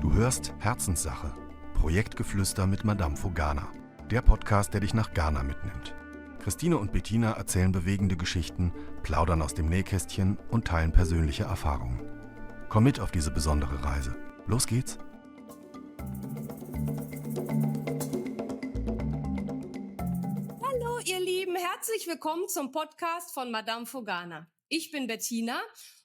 Du hörst Herzenssache, Projektgeflüster mit Madamfo Ghana, der Podcast, der dich nach Ghana mitnimmt. Christine und Bettina erzählen bewegende Geschichten, plaudern aus dem Nähkästchen und teilen persönliche Erfahrungen. Komm mit auf diese besondere Reise. Los geht's! Hallo ihr Lieben, herzlich willkommen zum Podcast von Madamfo Ghana. Ich bin Bettina,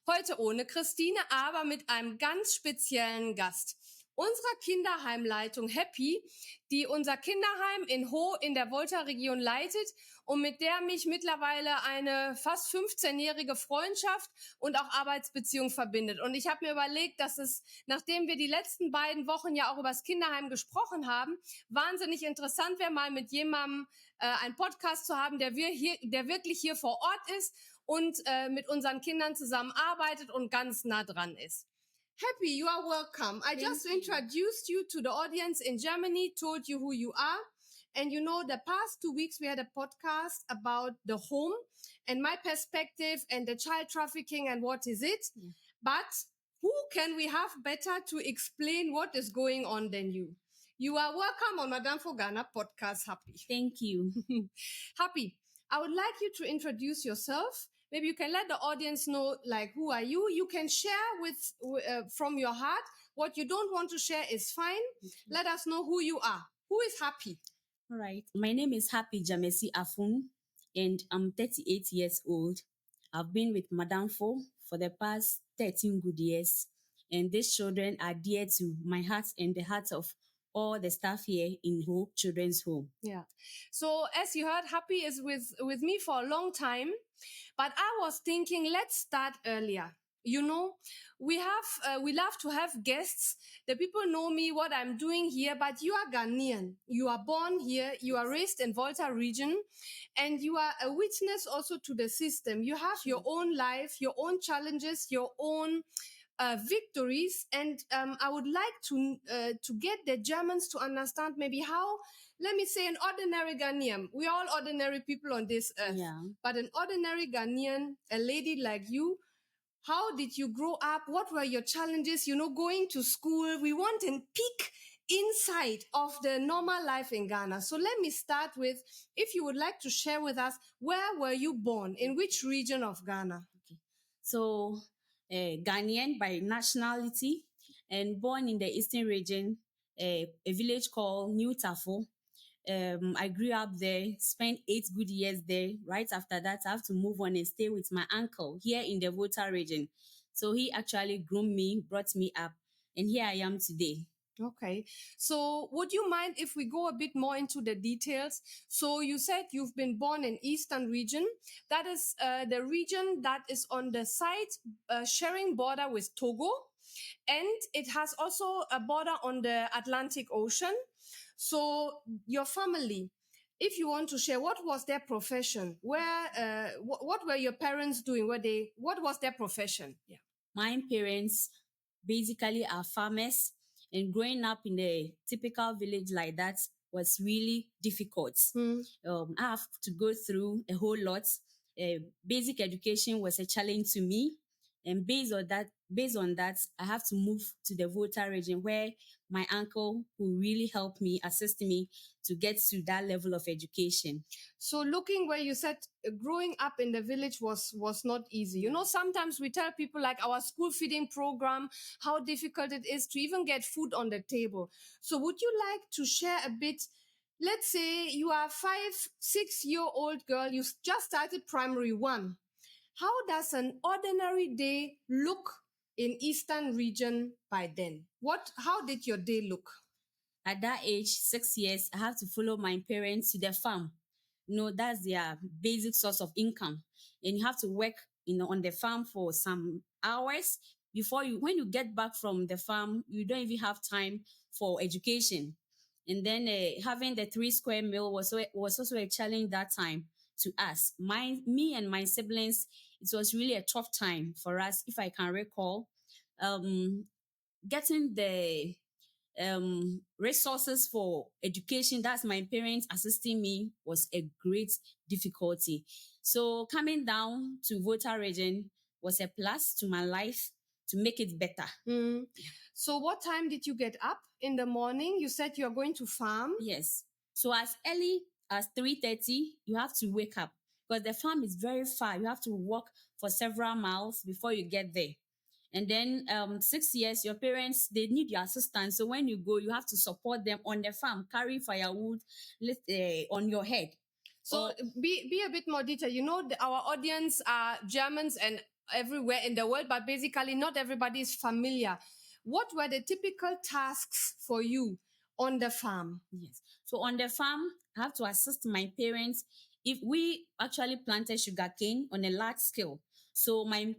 heute ohne Christine, aber mit einem ganz speziellen Gast. Unserer Kinderheimleitung Happy, die unser Kinderheim in Ho in der Volta-Region leitet und mit der mich mittlerweile eine fast 15-jährige Freundschaft und auch Arbeitsbeziehung verbindet. Und ich habe mir überlegt, dass es, nachdem wir die letzten beiden Wochen ja auch über das Kinderheim gesprochen haben, wahnsinnig interessant wäre, mal mit jemandem einen Podcast zu haben, der wirklich hier vor Ort ist und mit unseren Kindern zusammenarbeitet und ganz nah dran ist. Happy, you are welcome. I just introduced you to the audience in Germany, told you who you are. And you know, the past 2 weeks we had a podcast about the home and my perspective and the child trafficking and what is it. Yeah. But who can we have better to explain what is going on than you? You are welcome on Madamfo Ghana podcast, Happy. Thank you. Happy, I would like you to introduce yourself. Maybe you can let the audience know, like, who are you? You can share from your heart. What you don't want to share is fine. Okay. Let us know who you are. Who is Happy? All right. My name is Happy Jamesi Afun, and I'm 38 years old. I've been with Madamfo for the past 13 good years, and these children are dear to my heart and the hearts of all the staff here in Hope Children's Home. Yeah. So as you heard, Happy is with me for a long time, but I was thinking, let's start earlier. You know, we love to have guests. The people know me, what I'm doing here, but you are Ghanaian. You are born here. You are raised in Volta region, and you are a witness also to the system. You have your own life, your own challenges, your own victories, and I would like to get the Germans to understand maybe how, let me say, an ordinary Ghanaian. We are all ordinary people on this earth, but an ordinary Ghanaian, a lady like you, how did you grow up? What were your challenges? You know, going to school. We want a peek inside of the normal life in Ghana. So let me start with, if you would like to share with us, where were you born? In which region of Ghana? Okay. So, Ghanaian by nationality and born in the eastern region, a village called New Tafo. I grew up there, spent 8 good years there. Right after that, I have to move on and stay with my uncle here in the Volta region. So he actually groomed me, brought me up, and here I am today. Okay. So would you mind if we go a bit more into the details? So you said you've been born in Eastern region. That is the region that is on the side sharing border with Togo. And it has also a border on the Atlantic Ocean. So your family, if you want to share, what was their profession? What were your parents doing? What was their profession? Yeah. My parents basically are farmers. And growing up in a typical village like that was really difficult. I have to go through a whole lot. Basic education was a challenge to me. And based on that, I have to move to the Volta region where my uncle who really helped me, assist me to get to that level of education. So looking where you said growing up in the village was not easy. You know, sometimes we tell people like our school feeding program, how difficult it is to even get food on the table. So would you like to share a bit? Let's say you are 5-6-year-old girl. You just started primary 1. How does an ordinary day look in Eastern region by then? How did your day look? At that age, 6 years, I have to follow my parents to the farm. You know, that's their basic source of income. And you have to work, on the farm for some hours when you get back from the farm, you don't even have time for education. And then having the 3 square meal was also a challenge that time to us. Me and my siblings, it was really a tough time for us, if I can recall. Getting the resources for education, that's my parents assisting me, was a great difficulty. So coming down to Volta region was a plus to my life to make it better. Mm. So what time did you get up in the morning? You said you are going to farm. Yes. So as early as 3:30, you have to wake up because the farm is very far. You have to walk for several miles before you get there. And then 6 years, your parents, they need your assistance. So when you go, you have to support them on the farm, carry firewood on your head. So be a bit more detailed. You know, our audience are Germans and everywhere in the world, but basically not everybody is familiar. What were the typical tasks for you on the farm? Yes. So on the farm, I have to assist my parents. If we actually planted sugarcane on a large scale, so my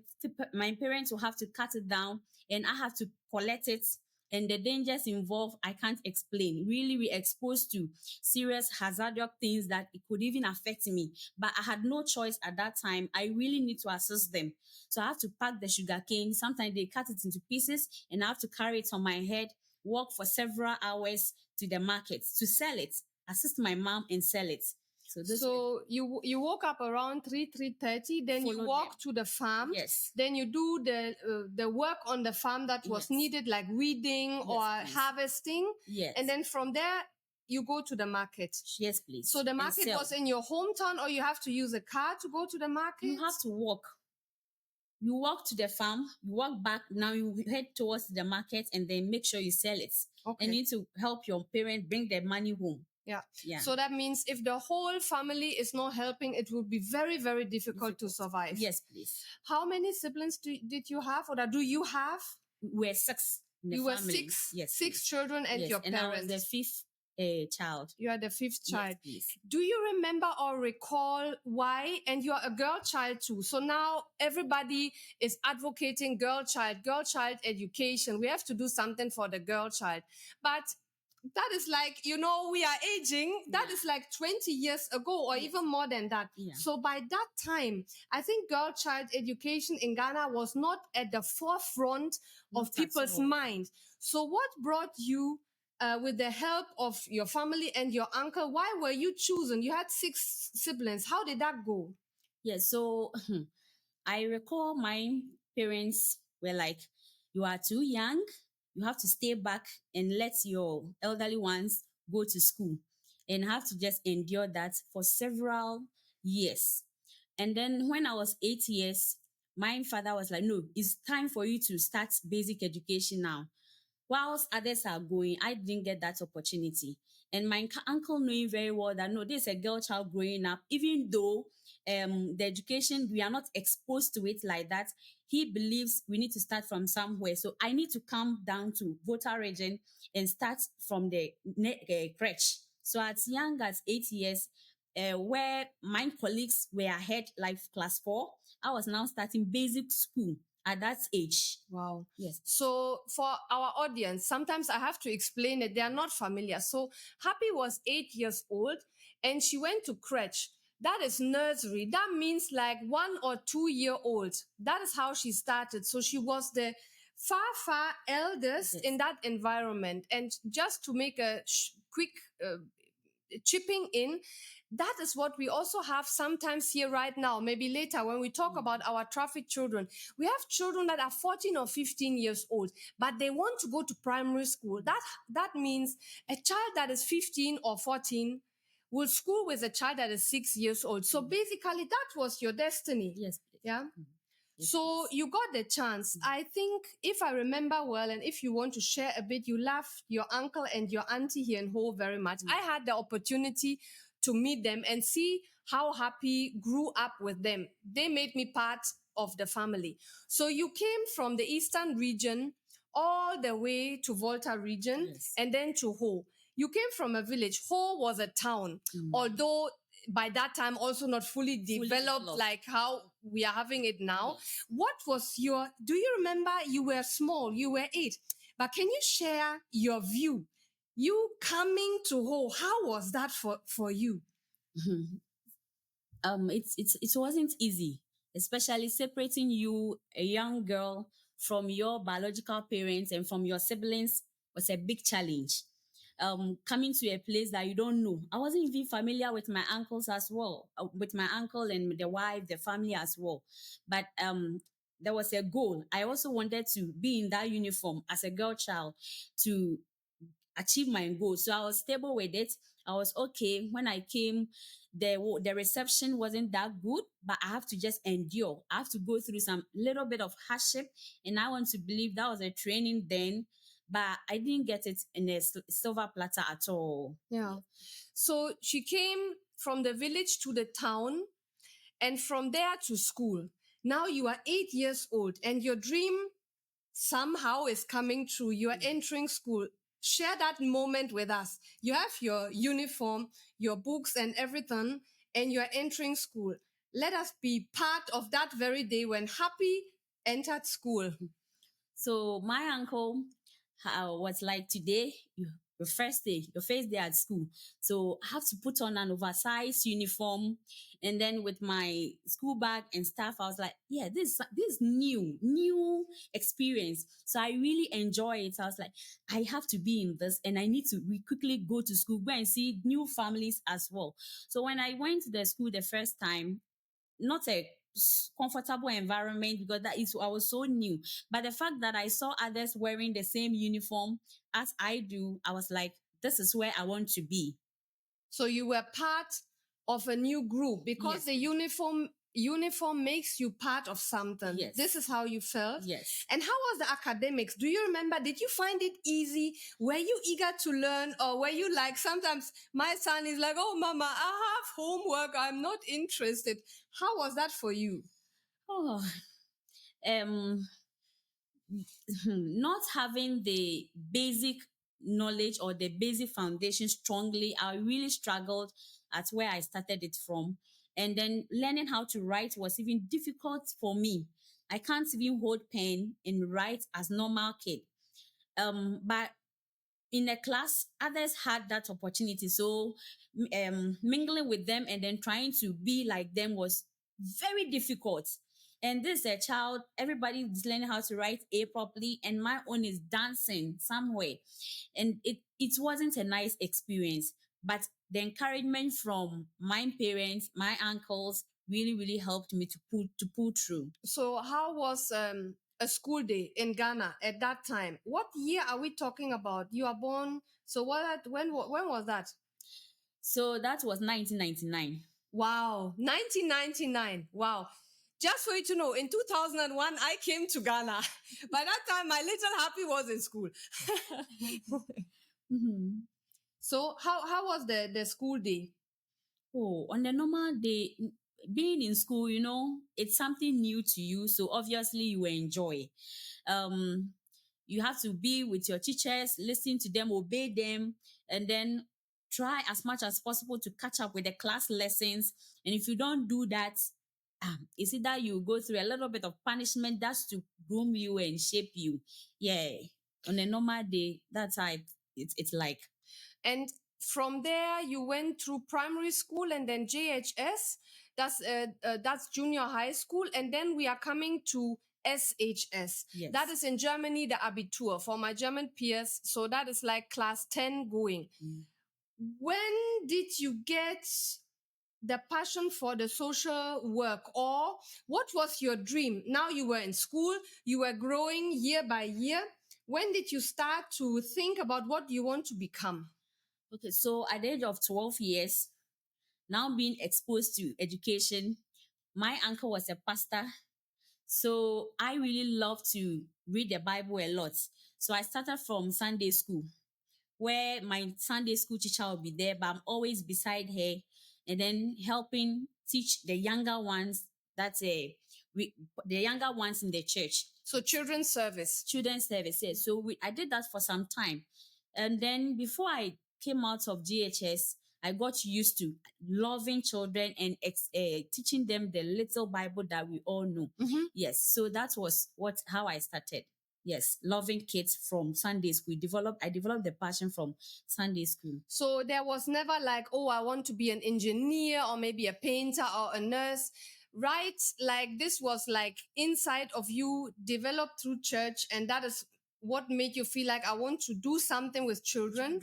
parents will have to cut it down and I have to collect it. And the dangers involved, I can't explain. Really, we're exposed to serious hazardous things that it could even affect me. But I had no choice at that time. I really need to assist them. So I have to pack the sugarcane. Sometimes they cut it into pieces and I have to carry it on my head, walk for several hours to the market to sell it, assist my mom and sell it. So you woke up around 3:30, then you walk to the farm. Yes. Then you do the work on the farm that was needed, like weeding or harvesting. Yes. And then from there, you go to the market. Yes, please. So the market was in your hometown, or you have to use a car to go to the market? You have to walk. You walk to the farm, you walk back, now you head towards the market and then make sure you sell it. Okay. And you need to help your parents bring their money home. Yeah. So that means if the whole family is not helping, it will be very, very difficult to survive. Yes, please. How many siblings did you have, or do you have? We're six. You were six? Yes. 6 children and your parents. And I was the fifth child. You are the fifth child. Yes, please. Do you remember or recall why? And you are a girl child too. So now everybody is advocating girl child education. We have to do something for the girl child. But that is like, we are aging. That is like 20 years ago or even more than that. Yeah. So by that time, I think girl child education in Ghana was not at the forefront of people's mind. So what brought you, with the help of your family and your uncle, why were you chosen? You had 6 siblings. How did that go? Yes, so I recall my parents were like, you are too young. You have to stay back and let your elderly ones go to school and have to just endure that for several years. And then when I was 8 years, my father was like, no, it's time for you to start basic education now. Whilst others are going, I didn't get that opportunity. And my uncle knowing very well that, no, this is a girl child growing up, even though the education, we are not exposed to it like that, he believes we need to start from somewhere. So I need to come down to Volta region and start from the crèche. So as young as 8 years, where my colleagues were ahead, like class 4, I was now starting basic school at that age. Wow. Yes. So for our audience, sometimes I have to explain it. They are not familiar. So Happy was 8 years old and she went to crèche. That is nursery. That means like 1 or 2 year old. That is how she started. So she was the far eldest in that environment. And just to make a quick chipping in, that is what we also have sometimes here right now. Maybe later when we talk about our traffic children, we have children that are 14 or 15 years old, but they want to go to primary school. That means a child that is 15 or 14 will school with a child that is 6 years old. So basically that was your destiny. Yes. Yeah. Yes, so you got the chance. I think if I remember well, and if you want to share a bit, you love your uncle and your auntie here in Ho very much. I had the opportunity to meet them and see how Happy grew up with them. They made me part of the family. So you came from the eastern region all the way to Volta region and then to Ho. You came from a village. Ho was a town, although by that time also not fully developed like how we are having it now. What was do you remember? You were small, you were 8, but can you share your view? You coming to Ho, how was that for you? It wasn't easy, especially separating you, a young girl, from your biological parents and from your siblings was a big challenge. Coming to a place that you don't know. I wasn't even familiar with my uncles as well, with my uncle and the wife, the family as well. But there was a goal. I also wanted to be in that uniform as a girl child to achieve my goal. So I was stable with it. I was okay. When I came, the reception wasn't that good, but I have to just endure. I have to go through some little bit of hardship, and I want to believe that was a training then, but I didn't get it in a silver platter at all. Yeah. So she came from the village to the town and from there to school. Now you are 8 years old and your dream somehow is coming true. You are entering school. Share that moment with us. You have your uniform, your books and everything, and you are entering school. Let us be part of that very day when Happy entered school. So my uncle was like, today, your first day at school. So I have to put on an oversized uniform. And then with my school bag and stuff, I was like, yeah, this new experience. So I really enjoy it. I was like, I have to be in this and I need to quickly go to school, go and see new families as well. So when I went to the school the first time, not a comfortable environment because I was so new. But the fact that I saw others wearing the same uniform as I do, I was like, this is where I want to be. So you were part of a new group because Yes. the uniform makes you part of something. Yes. This is how you felt. Yes. And how was the academics? Do you remember? Did you find it easy? Were you eager to learn, or were you like, sometimes my son is like, oh mama, I have homework, I'm not interested. How was that for you? Oh, not having the basic knowledge or the basic foundation strongly, I really struggled at where I started it from. And then learning how to write was even difficult for me. I can't even hold pen and write as normal kid. But in a class, others had that opportunity. So mingling with them and then trying to be like them was very difficult. And this is a child, everybody is learning how to write A properly, and my own is dancing somewhere. And it wasn't a nice experience. But the encouragement from my parents, my uncles, really, really helped me to pull through. So how was a school day in Ghana at that time? What year are we talking about? You are born. So when was that? So that was 1999. Wow, 1999. Wow. Just for you to know, in 2001, I came to Ghana. By that time, my little Happy was in school. Mm-hmm. So how was the school day? Oh, on the normal day, being in school, it's something new to you. So obviously you enjoy. You have to be with your teachers, listen to them, obey them, and then try as much as possible to catch up with the class lessons. And if you don't do that, it's either you go through a little bit of punishment that's to groom you and shape you. Yeah. On a normal day, that's how it's like. And from there, you went through primary school and then JHS. That's junior high school. And then we are coming to SHS. Yes. That is in Germany, the Abitur for my German peers. So that is like class 10 going. Mm. When did you get the passion for the social work, or what was your dream? Now you were in school, you were growing year by year. When did you start to think about what you want to become? Okay, so at the age of 12 years, now being exposed to education, my uncle was a pastor. So I really love to read the Bible a lot. So I started from Sunday school, where my Sunday school teacher will be there, but I'm always beside her and then helping teach the younger ones. The younger ones in the church. So children's service. Children's service, yes. So I did that for some time. And then before I came out of GHS, I got used to loving children and teaching them the little Bible that we all know. Mm-hmm. Yes, so that was how I started. Yes, loving kids from Sunday school. I developed the passion from Sunday school. So there was never like, oh, I want to be an engineer or maybe a painter or a nurse, right? Like this was like inside of you, developed through church, and that is what made you feel like I want to do something with children.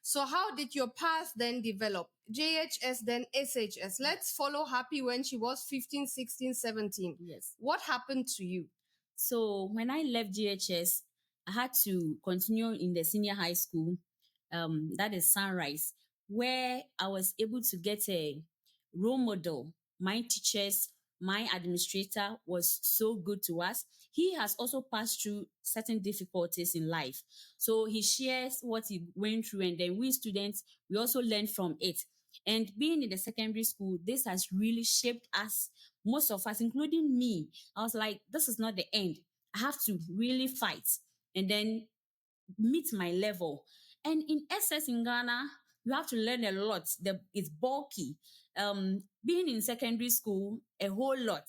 So how did your path then develop? JHS, then SHS. Let's follow Happy when she was 15, 16, 17. Yes. What happened to you? So when I left GHS, I had to continue in the senior high school, that is Sunrise, where I was able to get a role model. My teachers, my administrator was so good to us. He has also passed through certain difficulties in life. So he shares what he went through, and then we students, we also learn from it. And being in the secondary school, this has really shaped us, most of us, including me. I was like, this is not the end. I have to really fight and then meet my level. And in SS in Ghana, you have to learn a lot. It's bulky. Being in secondary school, a whole lot.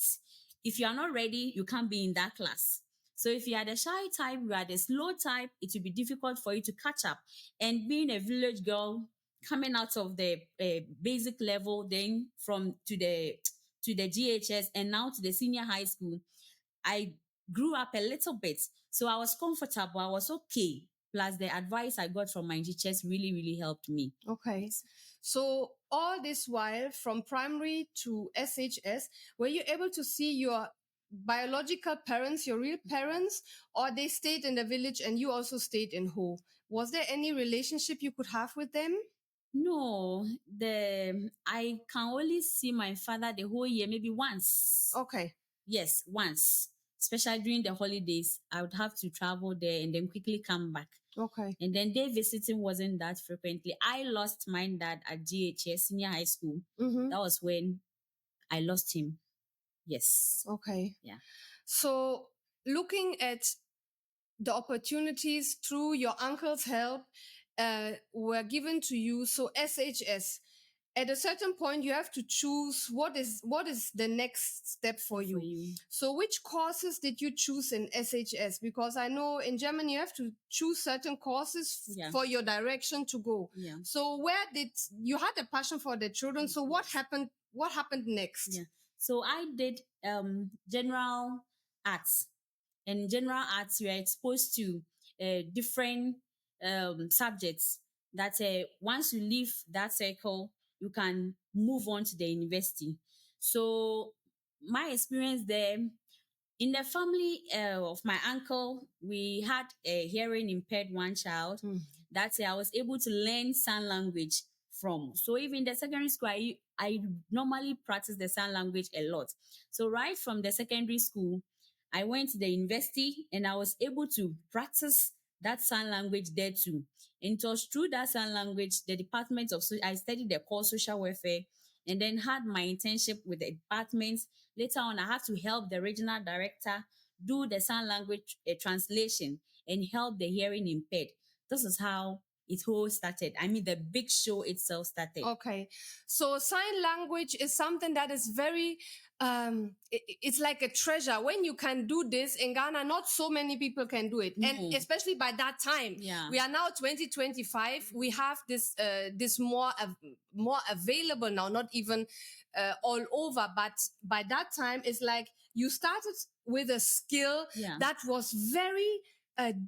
If you are not ready, you can't be in that class. So if you are the shy type, you are the slow type, it will be difficult for you to catch up. And being a village girl, coming out of the basic level, then from to the GHS and now to the senior high school, I grew up a little bit. So I was comfortable. I was okay. Plus the advice I got from my teachers really, really helped me. Okay. So all this while, from primary to SHS, were you able to see your biological parents, your real parents, or they stayed in the village and you also stayed in Ho? Was there any relationship you could have with them? No, I can only see my father the whole year, maybe once. Okay. Yes, once. Especially during the holidays, I would have to travel there and then quickly come back. Okay. And then day visiting wasn't that frequently. I lost my dad at GHS, senior high school. Mm-hmm. That was when I lost him. Yes. Okay. Yeah. So looking at the opportunities through your uncle's help were given to you. So SHS, at a certain point, you have to choose what is the next step for you. So which courses did you choose in SHS? Because I know in Germany, you have to choose certain courses for your direction to go. Yeah. So where did you had a passion for the children? So what happened? What happened next? Yeah. So I did general arts. And in general arts, you are exposed to different subjects that once you leave that circle, you can move on to the university. So my experience there, in the family of my uncle, we had a hearing impaired one child. That's I was able to learn sign language from. So even in the secondary school, I normally practice the sign language a lot. So right from the secondary school, I went to the university and I was able to practice that sign language there too. And it was through that sign language, the department of, I studied the course social welfare and then had my internship with the department. Later on, I had to help the regional director do the sign language translation and help the hearing impaired. This is how it all started. I mean, the big show itself started. Okay. So sign language is something that is very, it's like a treasure. When you can do this in Ghana, not so many people can do it. And especially by that time, we are now 2025. We have this, this more available now, not even all over. But by that time, it's like you started with a skill that was very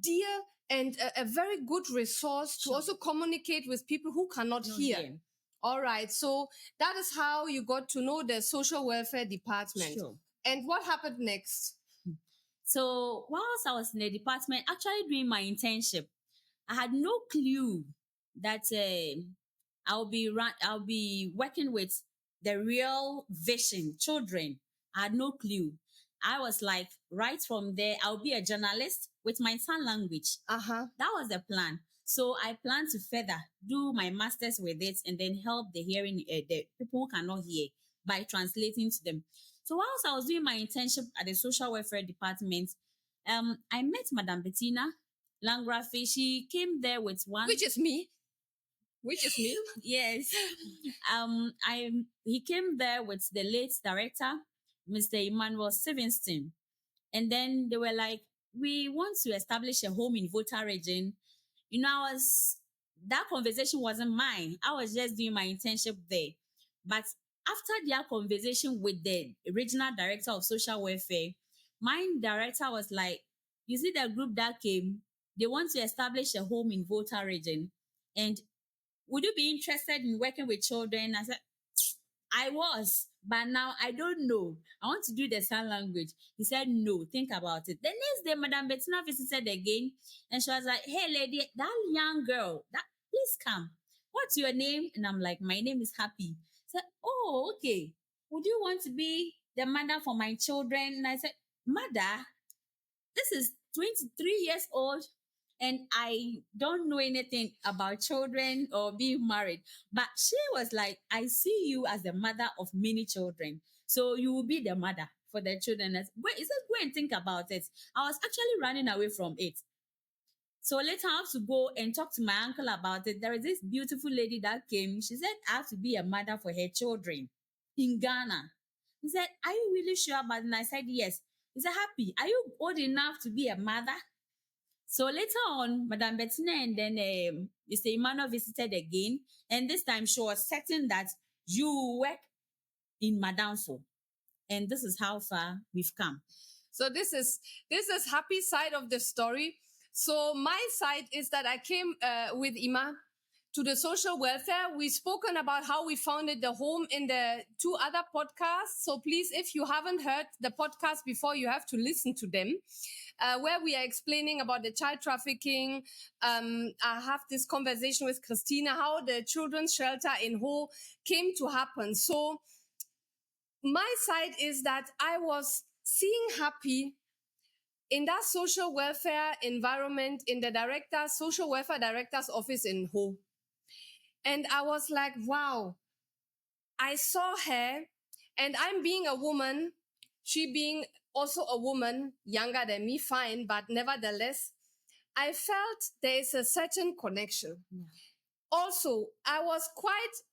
dear and a very good resource to also communicate with people who cannot hear. All right. So that is how you got to know the social welfare department. Sure. And what happened next? So whilst I was in the department, actually doing my internship, I had no clue that I'll be working with the real vision children. I had no clue. I was like, right from there, I'll be a journalist with my sign language. That was the plan. So I plan to further do my master's with it and then help the hearing, the people who cannot hear by translating to them. So whilst I was doing my internship at the social welfare department, I met Madam Bettina Langrafe. She came there with one. Which is me. Yes. He came there with the late director, Mr. Emmanuel Stevenson. And then they were like, we want to establish a home in Volta region. You know, that conversation wasn't mine. I was just doing my internship there. But after their conversation with the regional director of social welfare, my director was like, you see the group that came, they want to establish a home in Volta region. And would you be interested in working with children? I said, I was, but now I don't know. I want to do the sign language. He said, no, think about it. The next day, Madam Bettina visited again, and she was like, hey, lady, that young girl, please come. What's your name? And I'm like, my name is Happy. Said, oh, okay. Would you want to be the mother for my children? And I said, mother, this is 23 years old, and I don't know anything about children or being married. But she was like, I see you as the mother of many children. So you will be the mother for the children. He said, go and think about it. I was actually running away from it. So later I have to go and talk to my uncle about it. There is this beautiful lady that came. She said, I have to be a mother for her children in Ghana. He said, are you really sure about it? And I said, yes. He said, Happy, are you old enough to be a mother? So later on, Madam Bettina and then Mr. Emmanuel visited again. And this time she was certain that you work in Madamfo. And this is how far we've come. So this is Happy's side of the story. So my side is that I came with Ima to the social welfare. We've spoken about how we founded the home in the 2 other podcasts. So please, if you haven't heard the podcast before, you have to listen to them, where we are explaining about the child trafficking. I have this conversation with Christina, how the children's shelter in Ho came to happen. So my side is that I was seeing Happy in that social welfare environment in the social welfare director's office in Ho. And I was like, wow, I saw her, and I'm being a woman, she being also a woman, younger than me, fine, but nevertheless, I felt there is a certain connection. Yeah. Also, I was quite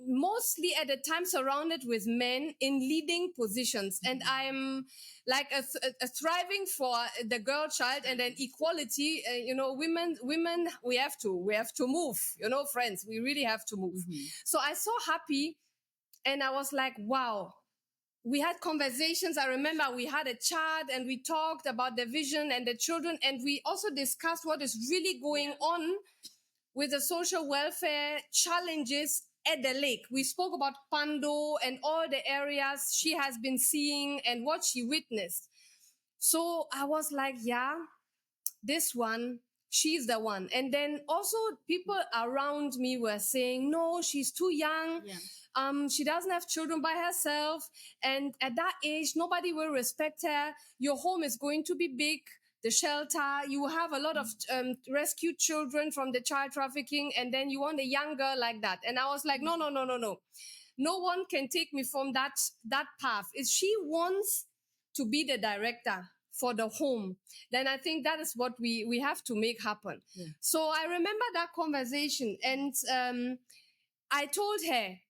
mostly at the time surrounded with men in leading positions, and I'm like a thriving for the girl child and then equality. Women, we have to move. Friends, we really have to move. Mm-hmm. So I saw Happy, and I was like, wow. We had conversations. I remember we had a chat and we talked about the vision and the children, and we also discussed what is really going on with the social welfare challenges at the lake. We spoke about Pando and all the areas she has been seeing and what she witnessed. So I was like, yeah, this one, she's the one. And then also people around me were saying, no, she's too young. Yeah. She doesn't have children by herself. And at that age, nobody will respect her. Your home is going to be big. The shelter, you have a lot of rescued children from the child trafficking, and then you want a young girl like that. And I was like, no. No one can take me from that path. If she wants to be the director for the home, then I think that is what we have to make happen. Yeah. So I remember that conversation, and I told her,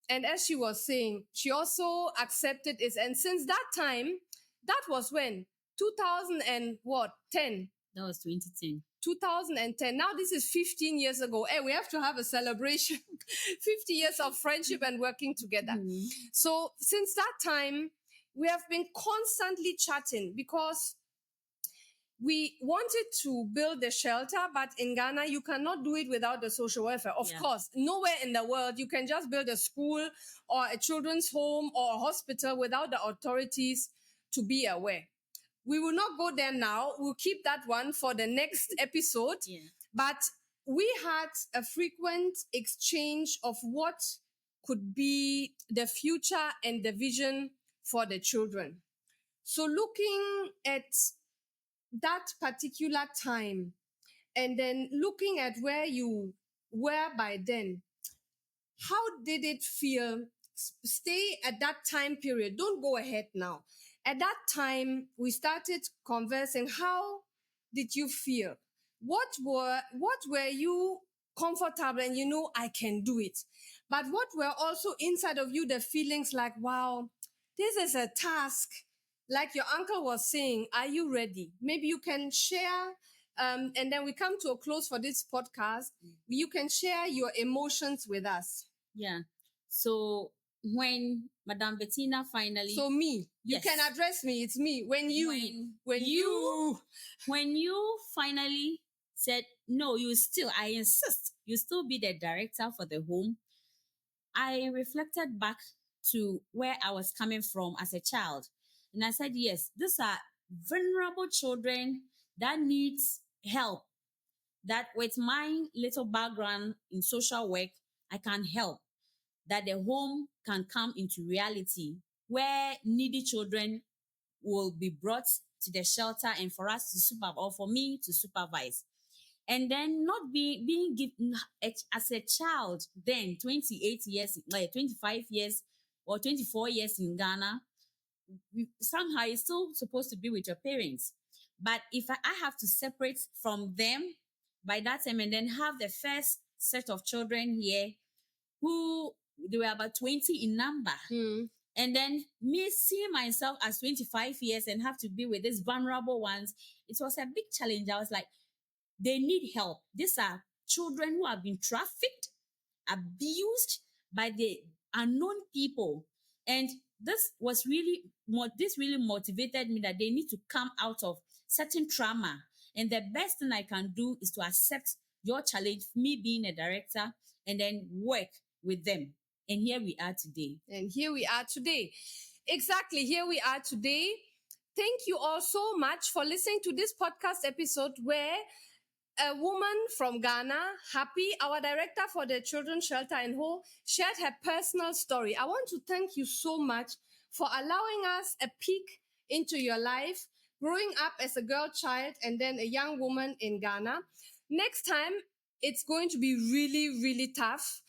and as she was saying, she also accepted it. And since that time, that was when? 2010. That was 2010. 2010. Now this is 15 years ago. Hey, we have to have a celebration. 50 years of friendship and working together. Mm-hmm. So since that time, we have been constantly chatting because we wanted to build the shelter, but in Ghana, you cannot do it without the social welfare. Of course, nowhere in the world you can just build a school or a children's home or a hospital without the authorities to be aware. We will not go there now. We'll keep that one for the next episode. Yeah. But we had a frequent exchange of what could be the future and the vision for the children. So looking at that particular time and then looking at where you were by then, how did it feel? Stay at that time period. Don't go ahead now. At that time, we started conversing. How did you feel? What were you comfortable and I can do it? But what were also inside of you the feelings like, wow, this is a task. Like your uncle was saying, are you ready? Maybe you can share, and then we come to a close for this podcast. You can share your emotions with us. Yeah. So when Madam Bettina finally... So me, yes. You can address me. It's me. When you finally said, no, I insist, you still be the director for the home. I reflected back to where I was coming from as a child. And I said, yes, these are vulnerable children that needs help. That with my little background in social work, I can help. That the home can come into reality where needy children will be brought to the shelter and for us to supervise, or for me to supervise. And then not being given as a child, then 28 years, like 25 years or 24 years in Ghana, somehow you're still supposed to be with your parents. But if I have to separate from them by that time and then have the first set of children here who they were about 20 in number. And then me seeing myself as 25 years and have to be with these vulnerable ones, it was a big challenge. I was like, they need help. These are children who have been trafficked, abused by the unknown people. And this really motivated me that they need to come out of certain trauma. And the best thing I can do is to accept your challenge, me being a director, and then work with them. And here we are today. Exactly, here we are today. Thank you all so much for listening to this podcast episode where a woman from Ghana, Happy, our director for the children's shelter in Ho, shared her personal story. I want to thank you so much for allowing us a peek into your life, growing up as a girl child and then a young woman in Ghana. Next time, it's going to be really, really tough.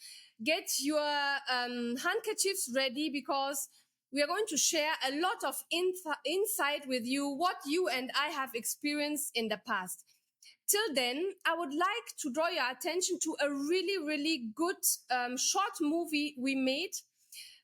Get your handkerchiefs ready because we are going to share a lot of insight with you, what you and I have experienced in the past. Till then, I would like to draw your attention to a really, really good short movie we made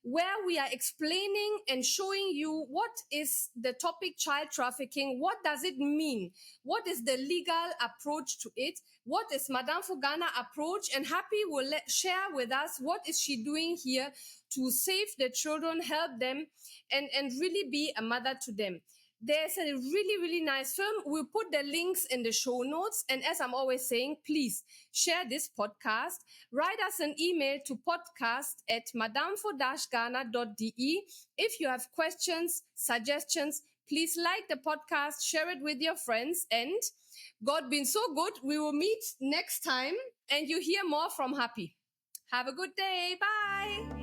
where we are explaining and showing you what is the topic child trafficking, what does it mean, what is the legal approach to it, what is Madamfo Ghana approach, and Happy will share with us what is she doing here to save the children, help them, and really be a mother to them. There's a really, really nice film. We'll put the links in the show notes. And as I'm always saying, please share this podcast. Write us an email to podcast@madamfo-ghana.de. If you have questions, suggestions, please like the podcast, share it with your friends. And God been so good. We will meet next time and you hear more from Happy. Have a good day. Bye.